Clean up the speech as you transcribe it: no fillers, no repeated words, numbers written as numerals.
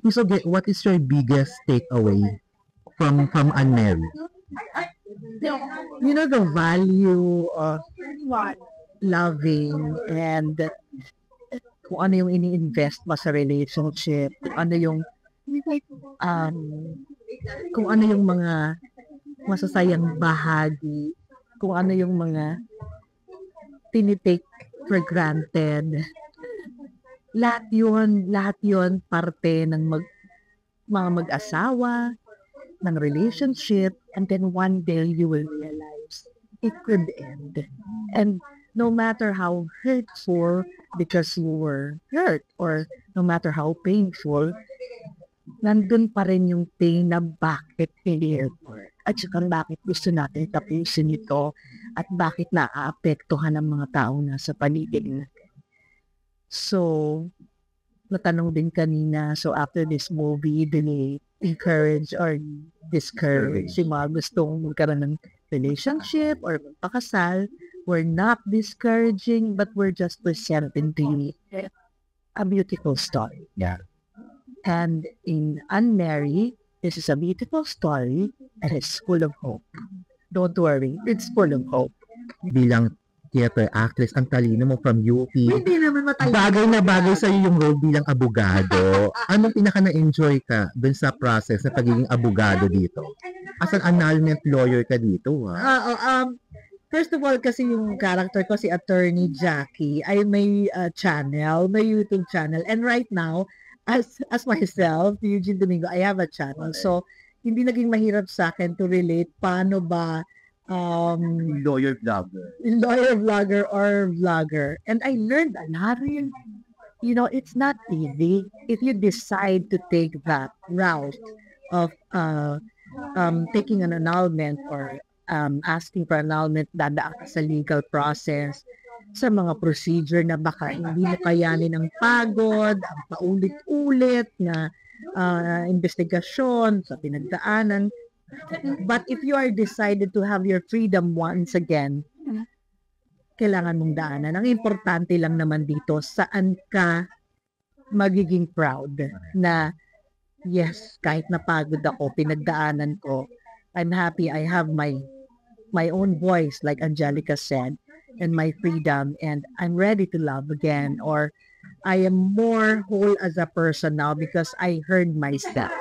So, what is your biggest takeaway from Unmarried? You know, the value of loving and kung ano yung ini-invest mo sa relationship, um, kung ano yung mga masasayang bahagi, kung ano yung mga tinitake for granted. Lahat yun parte ng mga mag-asawa, ng relationship, and then one day you will realize it could end. And no matter how hurtful because you were hurt or no matter how painful, nandun pa rin yung pain na bakit pinireport at saka bakit gusto natin tapusin ito at bakit naaapektuhan ng mga tao na sa paligid natin. So, natanong din kanina, so after this movie, do they encourage or discourage yung mga gustong magkaroon ng relationship or magpakasal? We're not discouraging, but we're just presenting to you a beautiful story. Yeah. And in Unmarried, this is a beautiful story and it's full of hope. Don't worry, it's full of hope. Bilang theater actress, ang talino mo from UP. Hindi naman matalino. Bagay na bagay sa'yo yung role bilang abogado. Anong pinaka na-enjoy ka dun sa process na pagiging abogado dito? As an annulment lawyer ka dito, ha? First of all, kasi yung character ko, si Attorney Jackie, ay may channel, may YouTube channel. And right now, as myself, Eugene Domingo, I have a channel. So, hindi naging mahirap sa akin to relate paano ba Lawyer vlogger or vlogger. And I learned a lot. You know, it's not easy if you decide to take that route of taking an annulment or asking for annulment, dadaan ka sa legal process, sa mga procedure na baka hindi mo kayanin ang pagod, ang paulit-ulit na investigasyon sa pinagdaanan. But if you are decided to have your freedom once again, kailangan mong daanan. Ang importante lang naman dito, saan ka magiging proud na yes, kahit napagod ako, pinagdaanan ko, I'm happy I have my own voice, like Angelica said, and my freedom, and I'm ready to love again, or I am more whole as a person now because I heard myself.